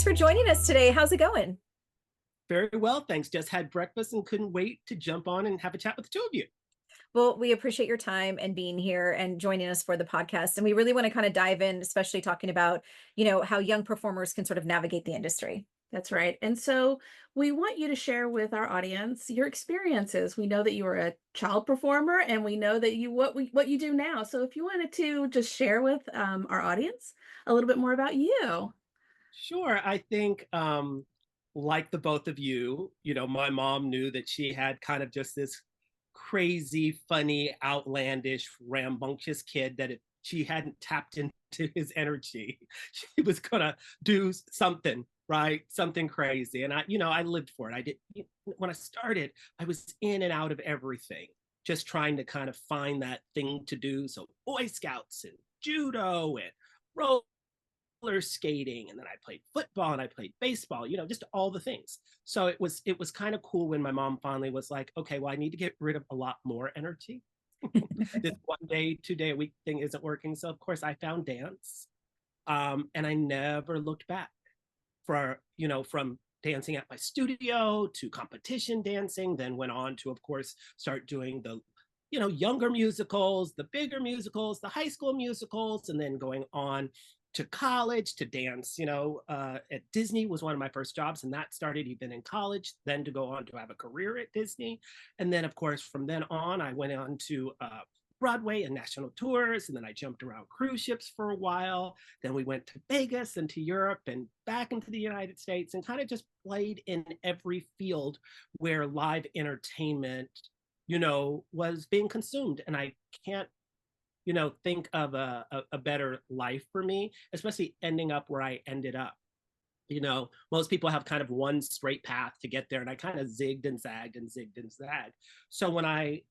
thanks for joining us today. How's it going? Very well, thanks. Just had breakfast and couldn't wait to jump on and have a chat with the two of you. Well, we appreciate your time and being here and joining us for the podcast. And we really want to kind of dive in, especially talking about, how young performers can sort of navigate the industry. That's right. And so we want you to share with our audience your experiences. We know that you were a child performer and we know that what you do now. So if you wanted to just share with our audience a little bit more about you. Sure, I think like the both of you, my mom knew that she had kind of just this crazy, funny, outlandish, rambunctious kid that if she hadn't tapped into his energy, she was gonna do something, right? Something crazy. And I lived for it. I did when I started, I was in and out of everything, just trying to kind of find that thing to do. So Boy Scouts and judo and roller skating, and then I played football and I played baseball, just all the things. So it was kind of cool when my mom finally was like, okay, well, I need to get rid of a lot more energy. This 1 day, 2 day a week thing isn't working. So of course I found dance. And I never looked back from dancing at my studio to competition dancing, then went on to, of course, start doing the younger musicals, the bigger musicals, the high school musicals, and then going on to college to dance. At Disney was one of my first jobs, and that started even in college, then to go on to have a career at Disney. And then, of course, from then on, I went on to Broadway and national tours, and then I jumped around cruise ships for a while. Then we went to Vegas and to Europe and back into the United States, and kind of just played in every field where live entertainment was being consumed. And I can't think of a better life for me, especially ending up where I ended up. Most people have kind of one straight path to get there, and I kind of zigged and zagged and zigged and zagged. So when I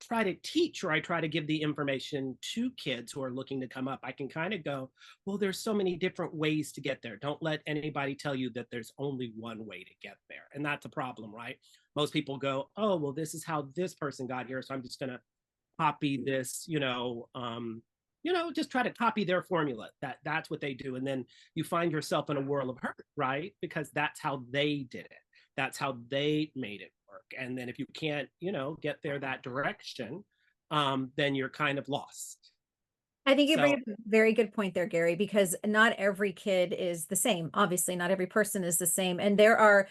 try to teach, or I try to give the information to kids who are looking to come up, I can kind of go, well, there's so many different ways to get there. Don't let anybody tell you that there's only one way to get there. And that's a problem, right? Most people go, oh, well, this is how this person got here, so I'm just going to copy this, just try to copy their formula. That's what they do. And then you find yourself in a whirl of hurt, right? Because that's how they did it. That's how they made it work. And then if you can't, get there that direction, then you're kind of lost. I think you bring So up a very good point there, Gary, because not every kid is the same. Obviously, not every person is the same. And there are,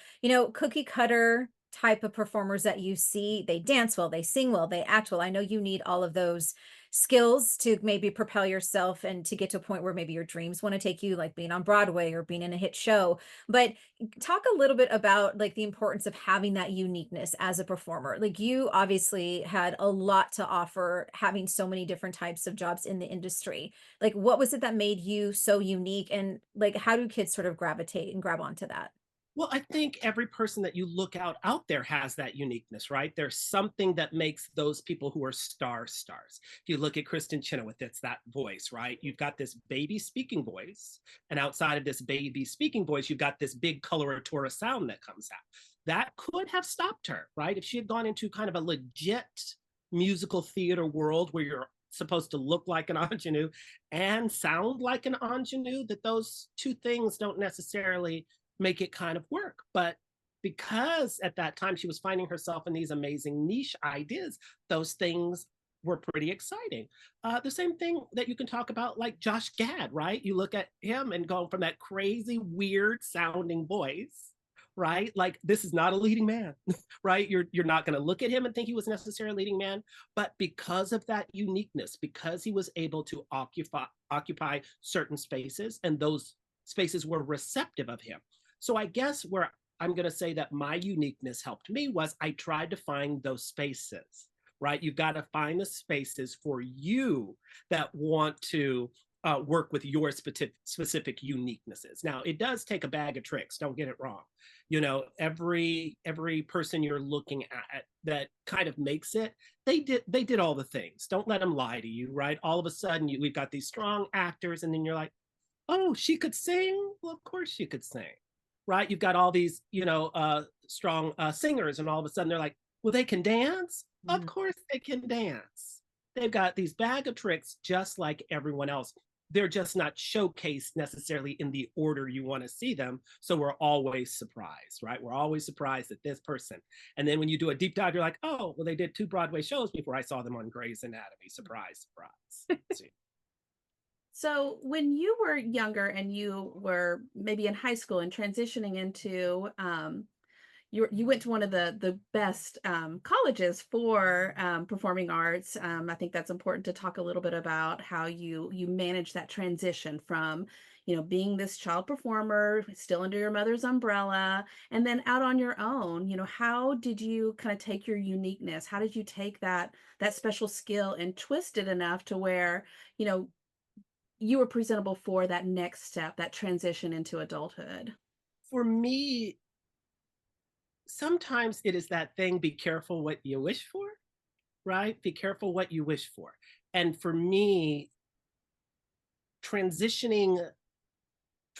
cookie cutter type of performers that you see. They dance well, they sing well, they act well. I know you need all of those skills to maybe propel yourself and to get to a point where maybe your dreams want to take you, like being on Broadway or being in a hit show. But talk a little bit about like the importance of having that uniqueness as a performer. Like you obviously had a lot to offer, having so many different types of jobs in the industry. Like what was it that made you so unique, and like how do kids sort of gravitate and grab onto that? Well, I think every person that you look out there has that uniqueness, right? There's something that makes those people who are stars. If you look at Kristen Chenoweth, it's that voice, right? You've got this baby speaking voice, and outside of this baby speaking voice, you've got this big coloratura sound that comes out. That could have stopped her, right? If she had gone into kind of a legit musical theater world where you're supposed to look like an ingenue and sound like an ingenue, that those two things don't necessarily make it kind of work. But because at that time she was finding herself in these amazing niche ideas, those things were pretty exciting. The same thing that you can talk about, like Josh Gad, right? You look at him and go from that crazy, weird sounding voice, right? Like this is not a leading man, right? You're not going to look at him and think he was necessarily a leading man, but because of that uniqueness, because he was able to occupy certain spaces, and those spaces were receptive of him. So I guess where I'm going to say that my uniqueness helped me was I tried to find those spaces, right? You've got to find the spaces for you that want to work with your specific uniquenesses. Now, it does take a bag of tricks. Don't get it wrong. Every person you're looking at that kind of makes it, they did all the things. Don't let them lie to you, right? All of a sudden, we've got these strong actors, and then you're like, oh, she could sing? Well, of course she could sing, right? You've got all these, strong singers, and all of a sudden they're like, well, they can dance? Of course they can dance. They've got these bag of tricks just like everyone else. they're just not showcased necessarily in the order you want to see them. So we're always surprised, right? We're always surprised at this person. And then when you do a deep dive, you're like, oh, well, they did 2 Broadway shows before I saw them on Grey's Anatomy. Surprise, surprise. So when you were younger and you were maybe in high school and transitioning into you went to one of the best colleges for performing arts. I think that's important to talk a little bit about how you manage that transition from being this child performer still under your mother's umbrella and then out on your own. How did you kind of take your uniqueness? How did you take that special skill and twist it enough to where you know you were presentable for that next step, that transition into adulthood? For me, sometimes it is that thing, be careful what you wish for, right? Be careful what you wish for. And for me, transitioning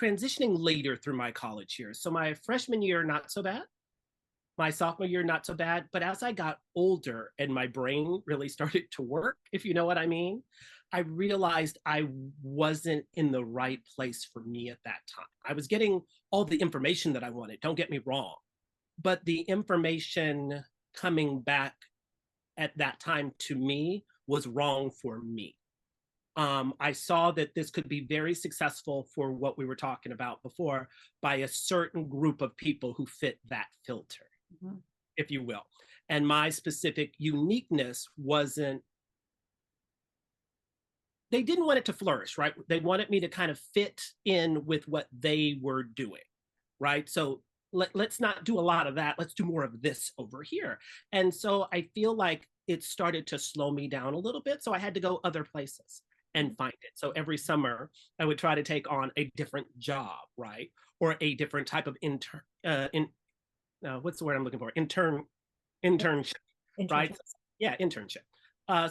later through my college years. So my freshman year, not so bad. My sophomore year, not so bad. But as I got older and my brain really started to work, if you know what I mean, I realized I wasn't in the right place for me at that time. I was getting all the information that I wanted, don't get me wrong, but the information coming back at that time to me was wrong for me. I saw that this could be very successful for what we were talking about before by a certain group of people who fit that filter, Mhm. if you will. And my specific uniqueness wasn't, they didn't want it to flourish, right? They wanted me to kind of fit in with what they were doing, right? So let's not do a lot of that. Let's do more of this over here. And so I feel like it started to slow me down a little bit. So I had to go other places and find it. So every summer I would try to take on a different job, right? Or a different type of what's the word I'm looking for? Internship, right? Interesting. Yeah, internship.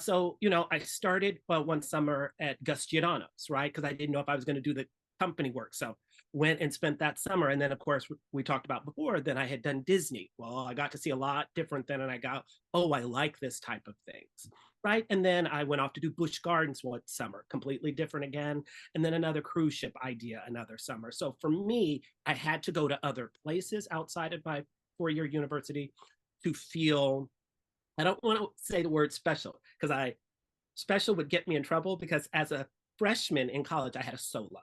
So, I started one summer at Gus Giordano's, right? Because I didn't know if I was going to do the company work. So went and spent that summer. And then, of course, we talked about before, then I had done Disney. Well, I got to see a lot different then. And I got, oh, I like this type of things, right? And then I went off to do Busch Gardens one summer, completely different again. And then another cruise ship idea another summer. So for me, I had to go to other places outside of my 4-year university to feel, I don't want to say the word special because special would get me in trouble because as a freshman in college, I had a solo,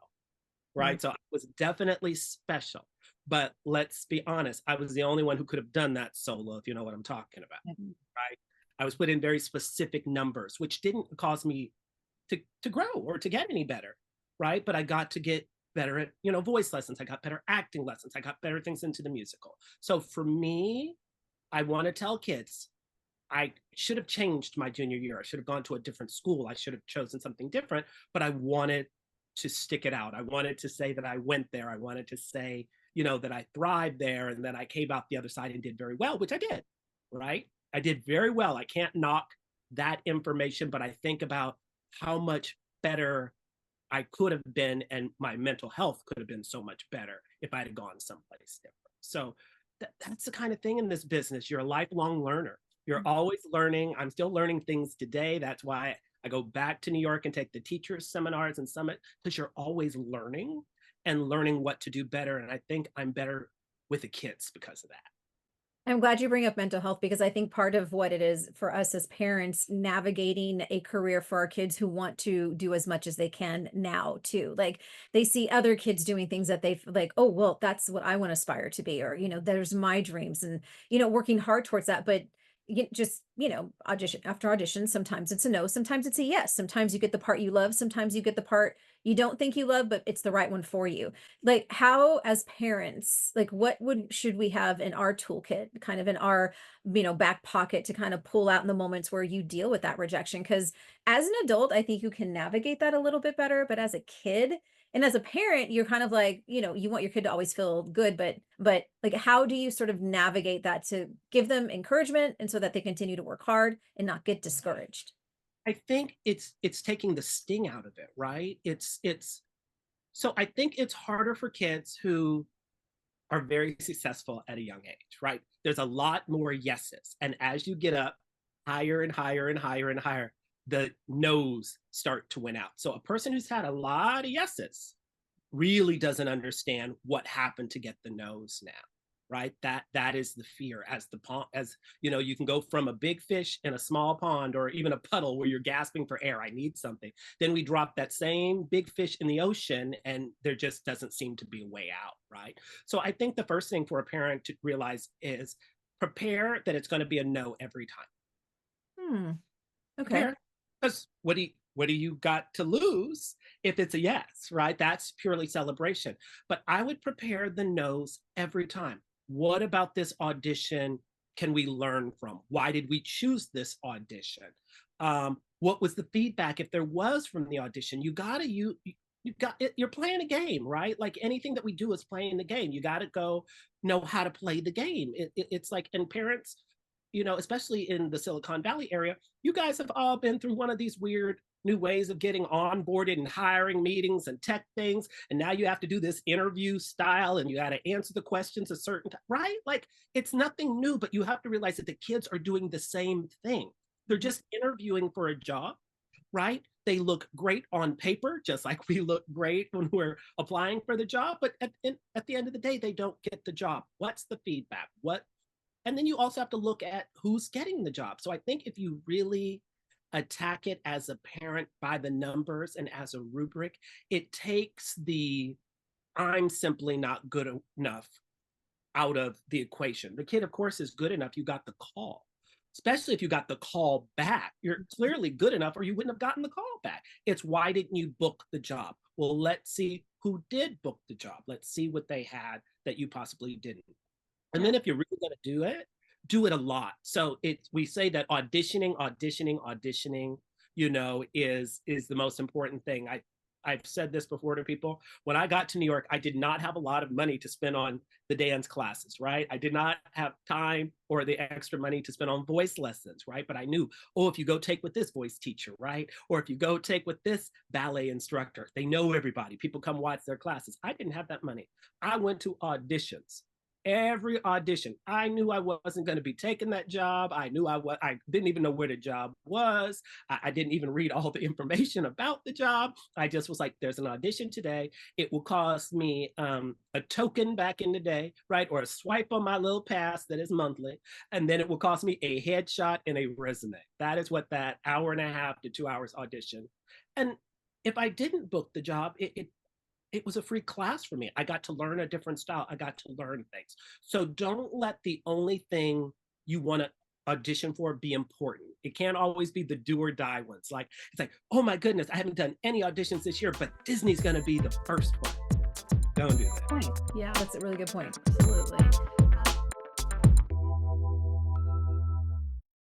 right? So I was definitely special. But let's be honest, I was the only one who could have done that solo, if you know what I'm talking about, right? I was put in very specific numbers, which didn't cause me to grow or to get any better, right? But I got to get better at, voice lessons. I got better acting lessons. I got better things into the musical. So for me, I want to tell kids, I should have changed my junior year. I should have gone to a different school. I should have chosen something different, but I wanted to stick it out. I wanted to say that I went there. I wanted to say, that I thrived there and that I came out the other side and did very well, which I did, right? I did very well. I can't knock that information, but I think about how much better I could have been and my mental health could have been so much better if I'd have gone someplace different. So that's the kind of thing in this business. You're a lifelong learner. You're always learning. I'm still learning things today. That's why I go back to New York and take the teachers seminars and summit, because you're always learning and learning what to do better. And I think I'm better with the kids because of that. I'm glad you bring up mental health because I think part of what it is for us as parents navigating a career for our kids who want to do as much as they can now too. Like they see other kids doing things that they like, oh, well, that's what I want to aspire to be, or, there's my dreams and, working hard towards that. But just, audition after audition, sometimes it's a no, sometimes it's a yes. Sometimes you get the part you love, sometimes you get the part you don't think you love, but it's the right one for you. Like how as parents, like what should we have in our toolkit, kind of in our, back pocket to kind of pull out in the moments where you deal with that rejection? Because as an adult, I think you can navigate that a little bit better, but as a kid and as a parent, you're kind of like, you want your kid to always feel good, but like how do you sort of navigate that to give them encouragement and so that they continue to work hard and not get discouraged? I think it's taking the sting out of it, right? It's so I think it's harder for kids who are very successful at a young age, right? There's a lot more yeses. And as you get up higher and higher and higher and higher, the no's start to win out. So a person who's had a lot of yeses really doesn't understand what happened to get the no's now, right? That is the fear. As the pond, as you know, you can go from a big fish in a small pond or even a puddle where you're gasping for air. I need something. Then we drop that same big fish in the ocean, and there just doesn't seem to be a way out, right? So I think the first thing for a parent to realize is prepare that it's going to be a no every time. Hmm. Okay. Because what do you got to lose if it's a yes, right? That's purely celebration. But I would prepare the no's every time. What about this audition can we learn from? Why did we choose this audition? What was the feedback if there was from the audition? You're playing a game, right? Like anything that we do is playing the game. You got to go know how to play the game. It's like, and parents, especially in the Silicon Valley area, you guys have all been through one of these weird new ways of getting onboarded and hiring meetings and tech things. And now you have to do this interview style and you got to answer the questions a certain time, right? Like it's nothing new, but you have to realize that the kids are doing the same thing. They're just interviewing for a job, right? They look great on paper, just like we look great when we're applying for the job. But at the end of the day, they don't get the job. What's the feedback? And then you also have to look at who's getting the job. So I think if you really attack it as a parent by the numbers and as a rubric, it takes the I'm simply not good enough out of the equation. The kid, of course, is good enough. You got the call, especially if you got the call back. You're clearly good enough or you wouldn't have gotten the call back. It's why didn't you book the job? Well, let's see who did book the job. Let's see what they had that you possibly didn't. And then if you're really going to do it a lot. So we say that auditioning, is the most important thing. I've said this before to people. When I got to New York, I did not have a lot of money to spend on the dance classes, right? I did not have time or the extra money to spend on voice lessons, right? But I knew, if you go take with this voice teacher, right? Or if you go take with this ballet instructor, they know everybody. People come watch their classes. I didn't have that money. I went to auditions. Every audition, I knew I wasn't going to be taking that job. I knew I didn't even know where the job was. I didn't even read all the information about the job. I just was like, there's an audition today. It will cost me a token back in the day, right? Or a swipe on my little pass that is monthly. And then it will cost me a headshot and a resume. That is what that 1.5 to 2 hours audition. And if I didn't book the job, it was a free class for me. I got to learn a different style. I got to learn things. So don't let the only thing you want to audition for be important. It can't always be the do or die ones. Like, it's like, oh my goodness, I haven't done any auditions this year, but Disney's going to be the first one. Don't do that. Yeah, That's a really good point. absolutely.